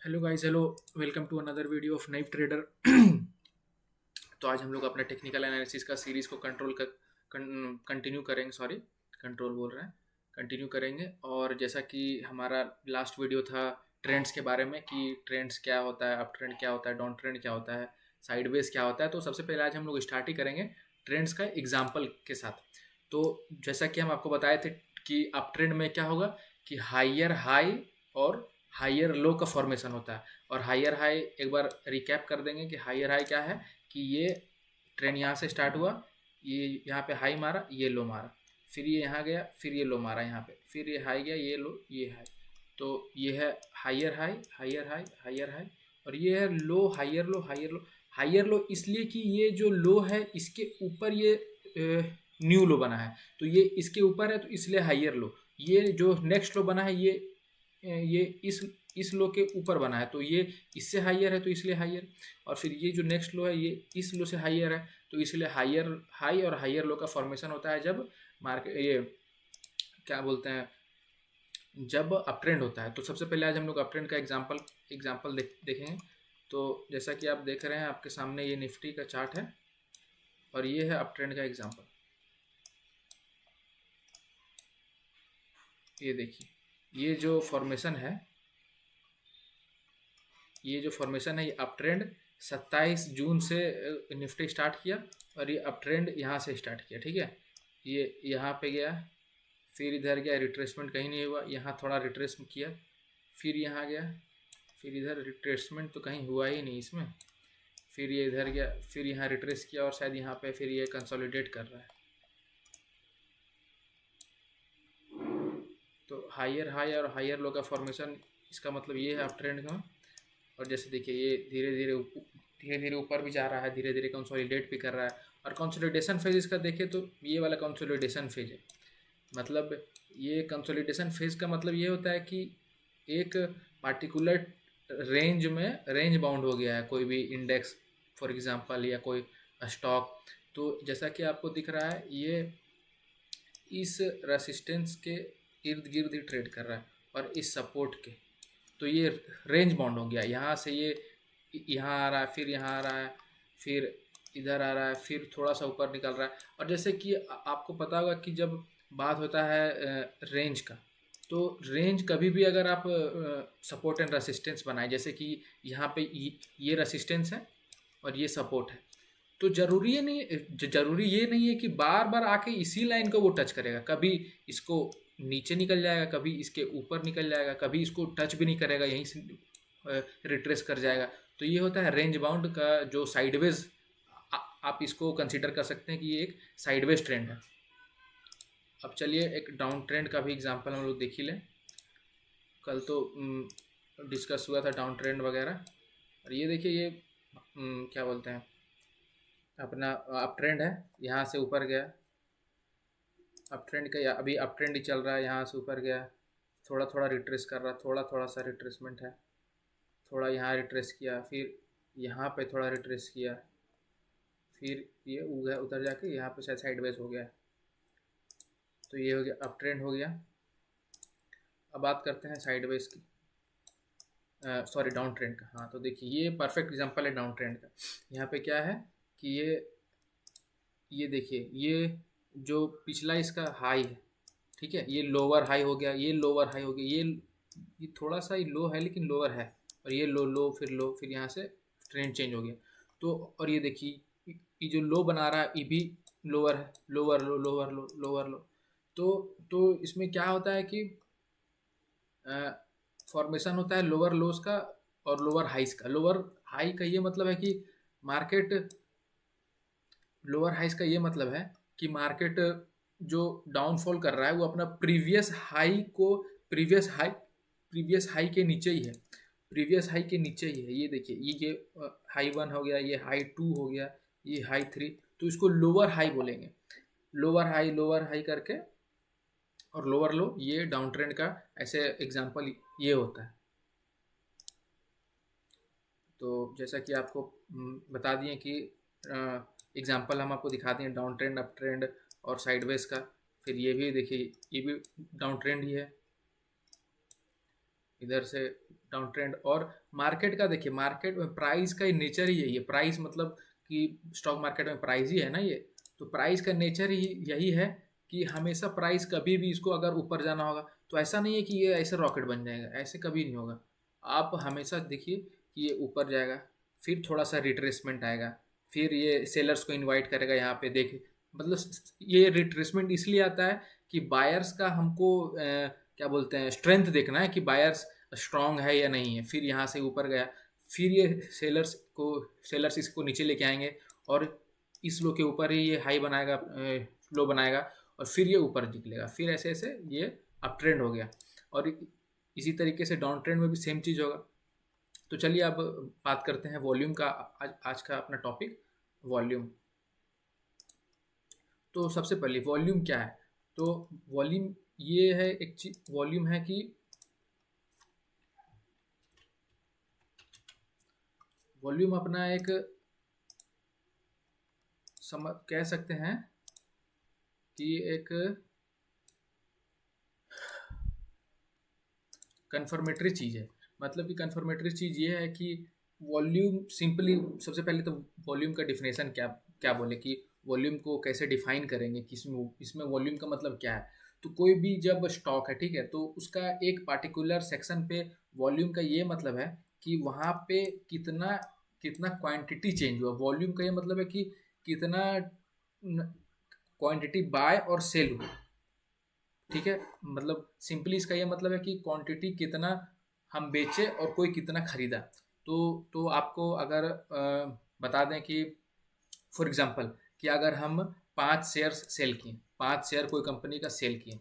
Hello guys, hello. Welcome to another video of knife trader. तो आज हम लोग अपना टेक्निकल एनालिसिस का सीरीज़ को कंटिन्यू करेंगे। सॉरी, कंट्रोल बोल रहे हैं, कंटिन्यू करेंगे। और जैसा कि हमारा लास्ट वीडियो था ट्रेंड्स के बारे में कि ट्रेंड्स क्या होता है, अप ट्रेंड क्या होता है, डाउन ट्रेंड क्या होता है, साइडवेज क्या होता है। तो सबसे पहले आज हम लोग स्टार्ट ही करेंगे ट्रेंड्स का एग्जाम्पल के साथ। तो जैसा कि हम आपको बताए थे कि अप ट्रेंड में क्या होगा कि हाइयर हाई और हाइयर लो का फॉर्मेशन होता है। और हाइयर हाई एक बार रिकैप कर देंगे कि हाइयर हाई क्या है कि ये ट्रेंड यहाँ से स्टार्ट हुआ, ये यहाँ पे हाई मारा, ये लो मारा, फिर ये यहाँ गया, फिर ये लो मारा यहाँ पे, फिर ये हाई गया, ये लो, ये हाई। तो ये है higher high, higher high, higher high. और ये है लो, हाइयर लो, हाइयर लो। हाइयर लो इसलिए कि ये जो लो है इसके ऊपर ये न्यू लो बना है, तो ये इसके ऊपर है तो इसलिए हाइयर लो। ये जो नेक्स्ट लो बना है ये इस लो के ऊपर बना है तो ये इससे हाइयर है तो इसलिए हाइयर। और फिर ये जो नेक्स्ट लो है ये इस लो से हाइयर है तो इसलिए हाइयर हाई और हाइयर लो का फॉर्मेशन होता है जब मार्केट ये क्या बोलते हैं, जब अप ट्रेंड होता है। तो सबसे पहले आज हम लोग अप ट्रेंड का एग्जाम्पल देखेंगे। तो जैसा कि आप देख रहे हैं आपके सामने ये निफ्टी का चार्ट है और ये है अप ट्रेंड का एग्जाम्पल। ये देखिए, ये जो फॉर्मेशन है ये अप ट्रेंड 27 जून से निफ्टी स्टार्ट किया और ये अप ट्रेंड यहाँ से स्टार्ट किया। ठीक है, ये यहाँ पे गया, फिर इधर गया, रिट्रेसमेंट कहीं नहीं हुआ, यहाँ थोड़ा रिट्रेस किया, फिर यहाँ गया, फिर इधर रिट्रेसमेंट तो कहीं हुआ ही नहीं इसमें, फिर ये इधर गया, फिर यहाँ रिट्रेस किया और शायद यहाँ पे फिर ये कंसोलिडेट कर रहा है। तो हाइयर हाई और हाइयर लो का फॉर्मेशन, इसका मतलब ये है अप ट्रेंड का। और जैसे देखिए ये धीरे धीरे ऊपर भी जा रहा है, धीरे धीरे कंसोलिडेट भी कर रहा है। और कंसोलिडेशन फेज इसका देखें तो ये वाला कंसोलिडेशन फेज है। मतलब ये कंसोलिडेशन फेज का मतलब ये होता है कि एक पार्टिकुलर रेंज बाउंड हो गया है कोई भी इंडेक्स, फॉर एग्जांपल, या कोई स्टॉक। तो जैसा कि आपको दिख रहा है ये इस रेसिस्टेंस के इर्द गिर्द ही ट्रेड कर रहा है और इस सपोर्ट के। तो ये रेंज बाउंड हो गया, यहाँ से ये यहाँ आ रहा है, फिर यहाँ आ रहा है, फिर इधर आ रहा है, फिर थोड़ा सा ऊपर निकल रहा है। और जैसे कि आपको पता होगा कि जब बात होता है रेंज का, तो रेंज कभी भी अगर आप सपोर्ट एंड रेसिस्टेंस बनाए, जैसे कि यहाँ पे ये रेसिस्टेंस है और ये सपोर्ट है, तो जरूरी ये नहीं है कि बार बार आके इसी लाइन को वो टच करेगा। कभी इसको नीचे निकल जाएगा, कभी इसके ऊपर निकल जाएगा, कभी इसको टच भी नहीं करेगा, यहीं से रिट्रेस कर जाएगा। तो ये होता है रेंज बाउंड का जो साइडवेज, आप इसको कंसीडर कर सकते हैं कि ये एक साइडवेज ट्रेंड है। अब चलिए एक डाउन ट्रेंड का भी एग्जांपल हम लोग देख ही लें। कल तो डिस्कस हुआ था डाउन ट्रेंड वगैरह। और ये देखिए ये क्या बोलते हैं, अपना अप ट्रेंड है, यहाँ से ऊपर गया, अप ट्रेंड का अभी अप ट्रेंड ही चल रहा है, यहाँ से ऊपर गया, थोड़ा थोड़ा रिट्रेस कर रहा, थोड़ा थोड़ा सा रिट्रेसमेंट है, थोड़ा यहाँ रिट्रेस किया, फिर यहाँ पे थोड़ा रिट्रेस किया, फिर ये उधर जाके यहाँ पे शायद साइडवेज हो गया। तो ये हो गया अप ट्रेंड हो गया। अब बात करते हैं साइडवेज की, सॉरी डाउन ट्रेंड का। हाँ, तो देखिए ये परफेक्ट एग्जांपल है डाउन ट्रेंड का। यहाँ पे क्या है कि ये देखिए ये जो पिछला इसका हाई है, ठीक है, ये लोअर हाई हो गया, ये लोअर हाई हो गया, ये थोड़ा सा ही लो है लेकिन लोअर है, और ये लो लो फिर लो, फिर यहाँ से ट्रेंड चेंज हो गया। तो और ये देखिए ये जो लो बना रहा है ये भी लोअर है, लोअर लो, लोअर लो, लोअर लो। तो इसमें क्या होता है कि फॉर्मेशन होता है लोअर लोज का और लोअर हाइस का। लोअर हाई का ये मतलब है कि मार्केट, लोअर हाइस का ये मतलब है कि मार्केट जो डाउनफॉल कर रहा है वो अपना प्रीवियस हाई के नीचे ही है, प्रीवियस हाई के नीचे ही है। ये देखिए ये हाई 1 हो गया, ये हाई 2 हो गया, ये हाई 3, तो इसको लोअर हाई बोलेंगे। लोअर हाई करके और लोअर लो, ये डाउन ट्रेंड का ऐसे एग्जांपल ये होता है। तो जैसा कि आपको बता दिए कि एग्जांपल हम आपको दिखा दिए डाउन ट्रेंड, अप ट्रेंड और साइडवेज का। फिर ये भी देखिए ये भी डाउन ट्रेंड ही है, इधर से डाउन ट्रेंड। और मार्केट का देखिए, मार्केट में प्राइस का नेचर ही यही है, प्राइस मतलब कि स्टॉक मार्केट में प्राइस ही है ना ये, तो प्राइस का नेचर ही यही है कि हमेशा प्राइस कभी भी इसको अगर ऊपर जाना होगा तो ऐसा नहीं है कि ये ऐसे रॉकेट बन जाएगा, ऐसे कभी नहीं होगा। आप हमेशा देखिए कि ये ऊपर जाएगा, फिर थोड़ा सा रिट्रेसमेंट आएगा, फिर ये सेलर्स को इनवाइट करेगा यहाँ पे देखिए, मतलब ये रिट्रेसमेंट इसलिए आता है कि बायर्स का हमको क्या बोलते हैं स्ट्रेंथ देखना है कि बायर्स स्ट्रांग है या नहीं है। फिर यहाँ से ऊपर गया, फिर ये सेलर्स इसको नीचे लेके आएंगे और इस लो के ऊपर ही ये हाई बनाएगा, लो बनाएगा, और फिर ये ऊपर निकलेगा, फिर ऐसे ऐसे ये अप ट्रेंड हो गया। और इसी तरीके से डाउन ट्रेंड में भी सेम चीज़ होगा। तो चलिए अब बात करते हैं वॉल्यूम का। आज का अपना टॉपिक वॉल्यूम। तो सबसे पहले वॉल्यूम क्या है? तो वॉल्यूम ये है, एक चीज वॉल्यूम है कि वॉल्यूम अपना एक समझ कह सकते हैं कि एक कन्फर्मेटरी चीज़ है। मतलब कि कन्फर्मेटरी चीज़ ये है कि वॉल्यूम सिंपली, सबसे पहले तो वॉल्यूम का डिफिनेशन क्या क्या बोले कि वॉल्यूम को कैसे डिफाइन करेंगे, किसमें इसमें वॉल्यूम का मतलब क्या है। तो कोई भी जब स्टॉक है, ठीक है, तो उसका एक पार्टिकुलर सेक्शन पे वॉल्यूम का ये मतलब है कि वहाँ पे कितना कितना क्वांटिटी चेंज हुआ। वॉल्यूम का ये मतलब है कि कितना क्वांटिटी बाय और सेल हुआ, ठीक है। मतलब सिंपली इसका ये मतलब है कि क्वांटिटी कितना हम बेचे और कोई कितना खरीदा। तो आपको अगर बता दें कि फॉर एग्जांपल कि अगर हम 5 शेयर सेल किए, 5 शेयर कोई कंपनी का सेल किए,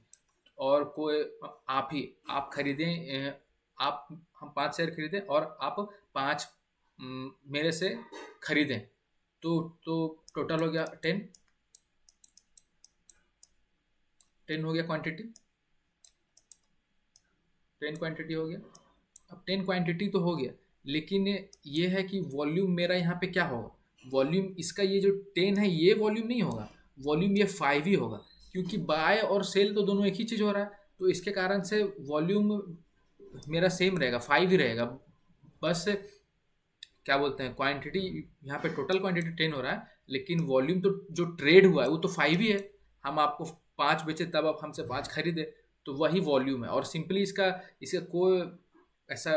और कोई आप खरीदें, आप हम 5 शेयर खरीदें और आप 5 मेरे से खरीदें, तो टोटल हो गया 10 हो गया क्वांटिटी, 10 क्वांटिटी हो गया। अब 10 क्वांटिटी तो हो गया, लेकिन ये है कि वॉल्यूम मेरा यहाँ पे क्या होगा, वॉल्यूम इसका ये जो 10 है ये वॉल्यूम नहीं होगा, वॉल्यूम ये 5 ही होगा, क्योंकि बाय और सेल तो दोनों एक ही चीज़ हो रहा है। तो इसके कारण से वॉल्यूम मेरा सेम रहेगा, 5 ही रहेगा। बस क्या बोलते हैं, क्वांटिटी यहाँ पे टोटल क्वांटिटी 10 हो रहा है, लेकिन वॉल्यूम तो जो ट्रेड हुआ है वो तो 5 ही है। हम आपको 5 बेचे तब आप हमसे 5 खरीदे, तो वही वॉल्यूम है। और सिंपली इसका इसका कोई ऐसा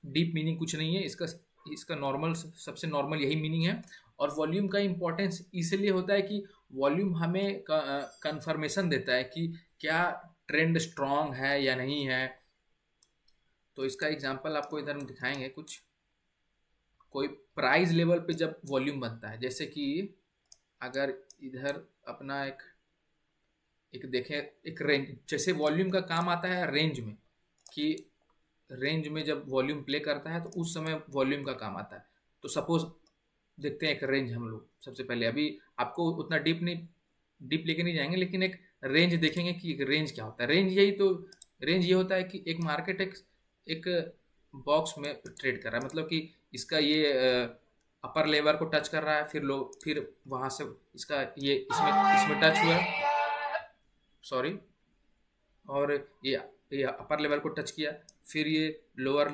डीप मीनिंग कुछ नहीं है, इसका इसका नॉर्मल, सबसे नॉर्मल यही मीनिंग है। और वॉल्यूम का इम्पोर्टेंस इसलिए होता है कि वॉल्यूम हमें कंफर्मेशन देता है कि क्या ट्रेंड स्ट्रांग है या नहीं है। तो इसका एग्जांपल आपको इधर हम दिखाएंगे कुछ। कोई प्राइस लेवल पे जब वॉल्यूम बनता है, जैसे कि अगर इधर अपना एक एक देखें, एक रेंज, जैसे वॉल्यूम का काम आता है रेंज में, कि रेंज में जब वॉल्यूम प्ले करता है तो उस समय वॉल्यूम का काम आता है। तो सपोज देखते हैं एक रेंज, हम लोग सबसे पहले, अभी आपको उतना डीप लेके नहीं जाएंगे, लेकिन एक रेंज देखेंगे कि एक रेंज क्या होता है। रेंज ये होता है कि एक मार्केट एक बॉक्स में ट्रेड कर रहा है, मतलब कि इसका ये अपर लेवल को टच कर रहा है, फिर वहां से इसका ये इसमें इसमें टच हुआ, सॉरी, और ये अपर लेवल को टच किया, फिर ये लोअर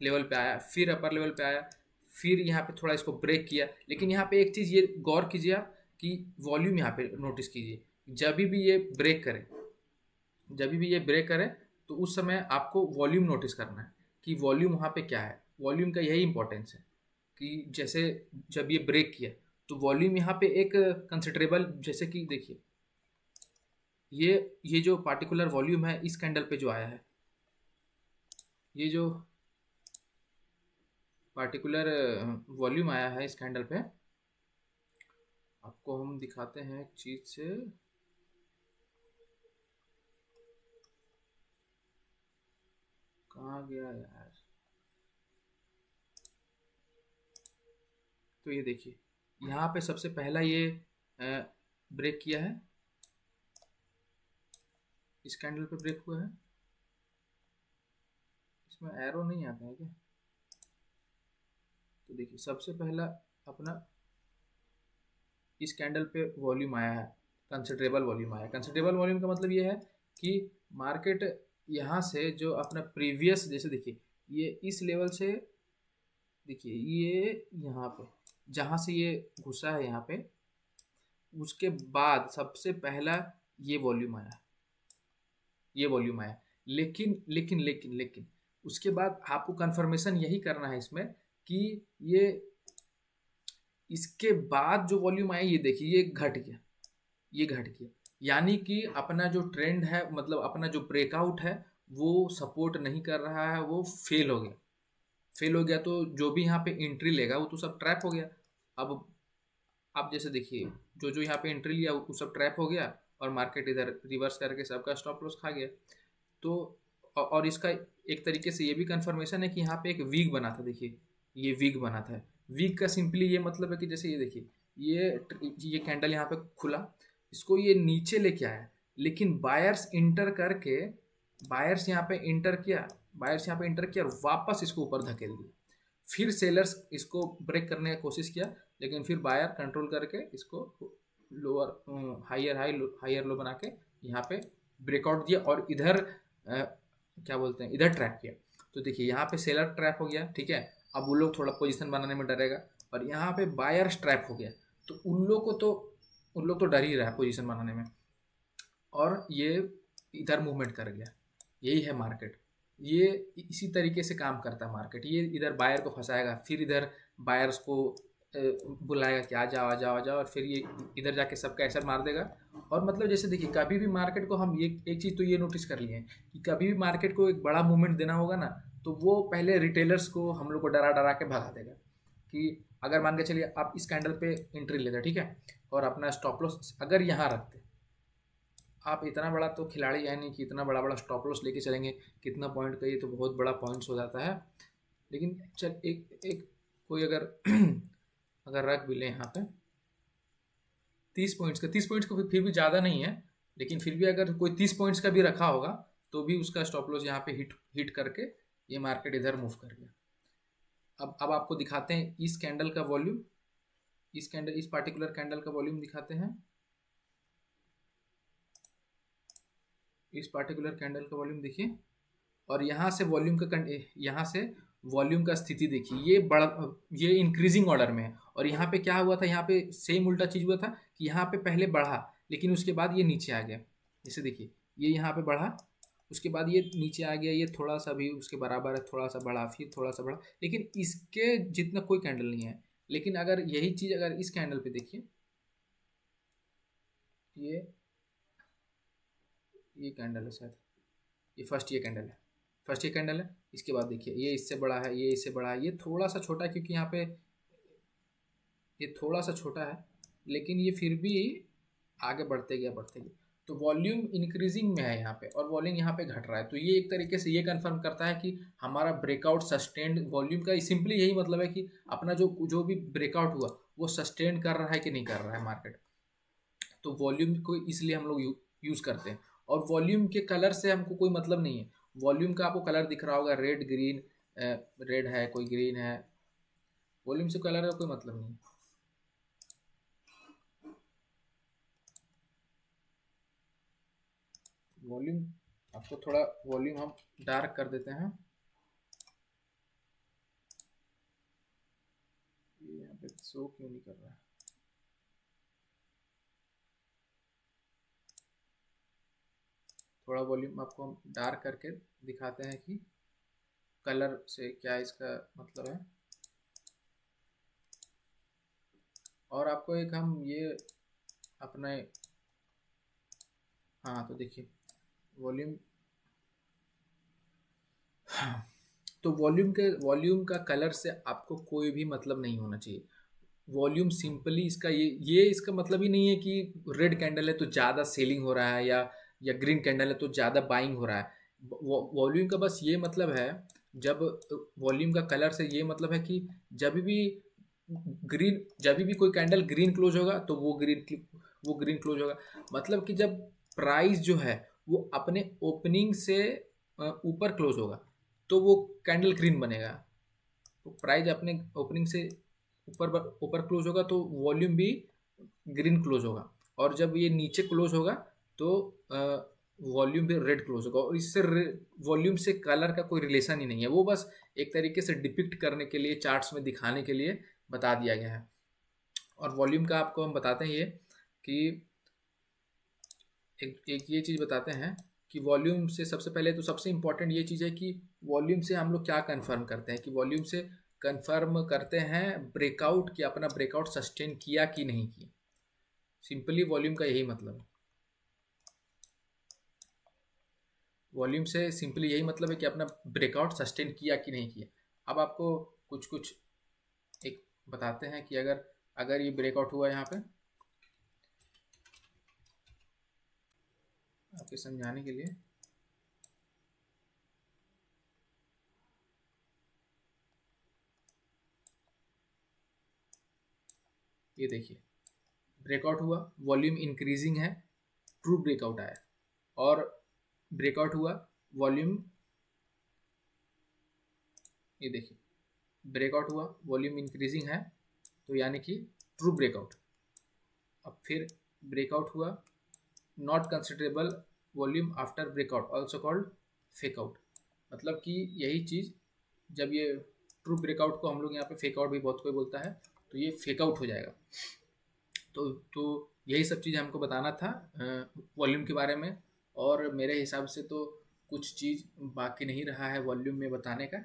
लेवल पे आया, फिर अपर लेवल पे आया, फिर यहाँ पे थोड़ा इसको ब्रेक किया। लेकिन यहाँ पे एक चीज़ ये गौर कीजिए आप कि वॉल्यूम यहाँ पे नोटिस कीजिए, जब भी ये ब्रेक करे तो उस समय आपको वॉल्यूम नोटिस करना है कि वॉल्यूम वहाँ पे क्या है। वॉल्यूम का यही इंपॉर्टेंस है कि जैसे जब ये ब्रेक किया तो वॉल्यूम यहाँ पे एक कंसिडरेबल, जैसे कि देखिए ये जो पार्टिकुलर वॉल्यूम है इस कैंडल पे जो आया है, ये जो पार्टिकुलर वॉल्यूम आया है इस कैंडल पे, आपको हम दिखाते हैं एक चीज से। कहाँ गया यार, तो ये देखिए यहाँ पे सबसे पहला ये ब्रेक किया है, इस कैंडल पे ब्रेक हुआ है। इसमें एरो नहीं आता है क्या? तो देखिए सबसे पहला अपना इस कैंडल पे वॉल्यूम आया है, कंसिडरेबल वॉल्यूम आया है। कंसिडरेबल वॉल्यूम का मतलब ये है कि मार्केट यहाँ से जो अपना प्रीवियस, जैसे देखिए ये इस लेवल से देखिए, ये यहाँ पे जहाँ से ये घुसा है यहाँ पे, उसके बाद सबसे पहला ये वॉल्यूम आया, ये वॉल्यूम आया। लेकिन उसके बाद आपको कंफर्मेशन यही करना है इसमें कि ये इसके बाद जो वॉल्यूम आया, ये देखिए ये घट गया, ये घट गया। यानी कि अपना जो ट्रेंड है, मतलब अपना जो ब्रेकआउट है, वो सपोर्ट नहीं कर रहा है, वो फेल हो गया। फेल हो गया तो जो भी यहाँ पे एंट्री लेगा वो तो सब ट्रैप हो गया। अब आप जैसे देखिए, जो जो यहाँ पे एंट्री लिया वो सब ट्रैप हो गया, और मार्केट इधर रिवर्स करके सबका स्टॉप लॉस खा गया। तो और इसका एक तरीके से ये भी कंफर्मेशन है कि यहाँ पे एक वीक बना था। देखिए ये वीक बना था। वीक का सिंपली ये मतलब है कि जैसे ये देखिए, ये कैंडल यहाँ पे खुला, इसको ये नीचे लेके आया, लेकिन बायर्स इंटर करके, बायर्स यहाँ पे इंटर किया, बायर्स यहाँ पे इंटर किया और वापस इसको ऊपर धकेल दिया। फिर सेलर्स इसको ब्रेक करने का कोशिश किया, लेकिन फिर बायर कंट्रोल करके इसको लोअर हायर लो बना के यहाँ पे ब्रेकआउट दिया, और इधर क्या बोलते हैं, इधर ट्रैप किया। तो देखिए यहाँ पे सेलर ट्रैप हो गया, ठीक है। अब वो लोग थोड़ा पोजीशन बनाने में डरेगा, और यहाँ पे बायर्स ट्रैप हो गया, तो उन लोग तो डर ही रहा है पोजीशन बनाने में, और ये इधर मूवमेंट कर गया। यही है मार्केट, ये इसी तरीके से काम करता है मार्केट। ये इधर बायर को फंसाएगा, फिर इधर बायर्स को बुलाएगा कि आ जाओ आ जाओ आ जाओ, और फिर ये इधर जाके सबका ऐसा मार देगा। और मतलब जैसे देखिए, कभी भी मार्केट को हम ये एक चीज़ तो ये नोटिस कर लिए कि कभी भी मार्केट को एक बड़ा मूवमेंट देना होगा ना, तो वो पहले रिटेलर्स को हम लोग को डरा डरा के भगा देगा। कि अगर मान के चलिए आप इस कैंडल पे एंट्री लेते, ठीक है, और अपना स्टॉप लॉस अगर यहाँ रखते, आप इतना बड़ा तो खिलाड़ी है नहीं कि इतना बड़ा बड़ा स्टॉप लॉस लेके चलेंगे। कितना पॉइंट का, ये तो बहुत बड़ा पॉइंट्स हो जाता है। लेकिन चल एक एक कोई अगर अगर रख भी ले यहाँ पे 30 पॉइंट्स का, 30 पॉइंट्स का फिर भी ज़्यादा नहीं है, लेकिन फिर भी अगर कोई 30 पॉइंट्स का भी रखा होगा, तो भी उसका स्टॉप लॉस यहाँ पे हिट हिट करके ये मार्केट इधर मूव कर गया। अब आपको दिखाते हैं इस कैंडल का वॉल्यूम, इस पार्टिकुलर कैंडल का वॉल्यूम दिखाते हैं। इस पार्टिकुलर कैंडल का वॉल्यूम देखिए, और यहाँ से वॉल्यूम का स्थिति देखिए, ये इंक्रीजिंग ऑर्डर में है। और यहाँ पे क्या हुआ था, यहाँ पे सेम उल्टा चीज़ हुआ था कि यहाँ पे पहले बढ़ा, लेकिन उसके बाद ये नीचे आ गया। जैसे देखिए, ये यहाँ पे बढ़ा, उसके बाद ये नीचे आ गया, ये थोड़ा सा भी उसके बराबर है, थोड़ा सा बढ़ा, फिर थोड़ा सा बढ़ा, लेकिन इसके जितना कोई कैंडल नहीं है। लेकिन अगर यही चीज़ अगर इस कैंडल पे देखिए, ये ये कैंडल है शायद, ये फर्स्ट ये कैंडल है, फर्स्ट ये कैंडल है। इसके बाद देखिए, ये इससे बड़ा है, ये इससे बड़ा है, ये थोड़ा सा छोटा है क्योंकि यहाँ पे ये थोड़ा सा छोटा है, लेकिन ये फिर भी आगे बढ़ते गया बढ़ते गया। तो वॉल्यूम इंक्रीजिंग में है यहाँ पे, और वॉल्यूम यहाँ पे घट रहा है। तो ये एक तरीके से ये कंफर्म करता है कि हमारा ब्रेकआउट सस्टेन्ड, वॉल्यूम का सिंपली यही मतलब है कि अपना जो जो भी ब्रेकआउट हुआ वो सस्टेन कर रहा है कि नहीं कर रहा है मार्केट। तो वॉल्यूम को इसलिए हम लोग यूज़ करते हैं। और वॉल्यूम के कलर से हमको कोई मतलब नहीं है। वॉल्यूम का आपको कलर दिख रहा होगा, रेड ग्रीन, रेड है, कोई ग्रीन है, वॉल्यूम से कलर का कोई मतलब नहीं। वॉल्यूम आपको थोड़ा वॉल्यूम हम डार्क कर देते हैं, ये यहाँ पे शो क्यों नहीं कर रहा है। थोड़ा वॉल्यूम आपको हम डार्क करके दिखाते हैं कि कलर से क्या इसका मतलब है। और आपको एक हम ये अपने, हाँ तो देखिए वॉल्यूम, हाँ, तो वॉल्यूम का कलर से आपको कोई भी मतलब नहीं होना चाहिए। वॉल्यूम सिंपली इसका ये इसका मतलब ही नहीं है कि रेड कैंडल है तो ज़्यादा सेलिंग हो रहा है, या ग्रीन कैंडल है तो ज़्यादा बाइंग हो रहा है। वॉल्यूम का बस ये मतलब है, जब वॉल्यूम का कलर से ये मतलब है कि जब भी कोई कैंडल ग्रीन क्लोज होगा तो वो ग्रीन क्लोज होगा। मतलब कि जब प्राइस जो है वो अपने ओपनिंग से ऊपर क्लोज होगा तो वो कैंडल ग्रीन बनेगा। तो प्राइस अपने ओपनिंग से ऊपर ऊपर क्लोज होगा तो वॉल्यूम भी ग्रीन क्लोज होगा। और जब ये नीचे क्लोज होगा तो वॉल्यूम पे रेड क्लोज होगा, और इससे वॉल्यूम से कलर का कोई रिलेशन ही नहीं है, वो बस एक तरीके से डिपिक्ट करने के लिए, चार्ट्स में दिखाने के लिए बता दिया गया है। और वॉल्यूम का आपको हम बताते हैं ये कि एक ये चीज़ बताते हैं कि वॉल्यूम से सबसे पहले तो सबसे इम्पोर्टेंट ये चीज़ है कि वॉल्यूम से हम लोग क्या कंफर्म करते हैं, कि वॉल्यूम से कंफर्म करते हैं ब्रेकआउट, कि अपना ब्रेकआउट सस्टेन किया कि नहीं किया। सिंपली वॉल्यूम का यही मतलब है। वॉल्यूम से सिंपली यही मतलब है कि अपना ब्रेकआउट सस्टेन किया कि नहीं किया। अब आपको कुछ कुछ एक बताते हैं कि अगर अगर ये ब्रेकआउट हुआ यहाँ पे, आपके समझाने के लिए, ये देखिए ब्रेकआउट हुआ, वॉल्यूम इंक्रीजिंग है, ट्रू ब्रेकआउट आया। और ब्रेकआउट हुआ, वॉल्यूम, ये देखिए ब्रेकआउट हुआ, वॉल्यूम इंक्रीजिंग है, तो यानी कि ट्रू ब्रेकआउट। अब फिर ब्रेकआउट हुआ, not considerable volume after breakout also called fakeout. मतलब कि यही चीज़, जब ये ट्रू ब्रेकआउट को हम लोग यहाँ पे फेकआउट भी बहुत कोई बोलता है, तो ये फेकआउट हो जाएगा। तो यही सब चीज़ हमको बताना था वॉल्यूम के बारे में। और मेरे हिसाब से तो कुछ चीज़ बाकी नहीं रहा है वॉल्यूम में बताने का।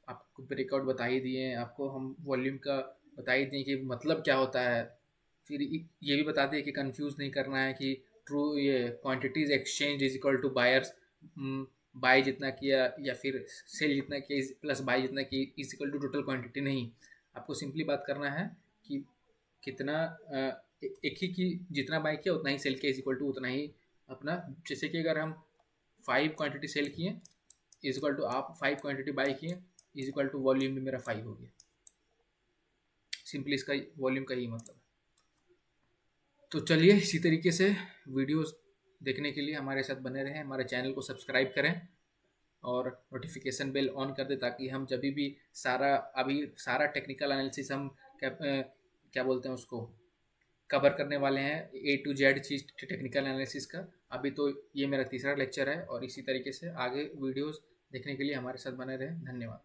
आपको ब्रेकआउट बता ही दिए, आपको हम वॉल्यूम का बता ही दिए कि मतलब क्या होता है। फिर ये भी बता दिए कि कंफ्यूज नहीं करना है कि ट्रू ये quantities exchange is equal to buyers, buy जितना किया या फिर सेल जितना किया प्लस बाय जितना किया is equal to total quantity. नहीं, आपको सिंपली बात करना है कि कितना एक ही की जितना बाय किया उतना ही सेल किया इज इक्वल टू उतना ही अपना। जैसे कि अगर हम 5 क्वांटिटी सेल किए इज इक्वल टू आप 5 क्वांटिटी बाय किए इज इक्वल टू वॉल्यूम में मेरा 5 हो गया। सिंपली इसका वॉल्यूम का ही मतलब है। तो चलिए इसी तरीके से वीडियोस देखने के लिए हमारे साथ बने रहें, हमारे चैनल को सब्सक्राइब करें और नोटिफिकेशन बेल ऑन कर दें, ताकि हम जब भी सारा टेक्निकल एनालिसिस हम क्या बोलते हैं उसको कवर करने वाले हैं, A to Z cheese technical analysis का। अभी तो ये मेरा तीसरा लेक्चर है, और इसी तरीके से आगे वीडियोस देखने के लिए हमारे साथ बने रहें। धन्यवाद।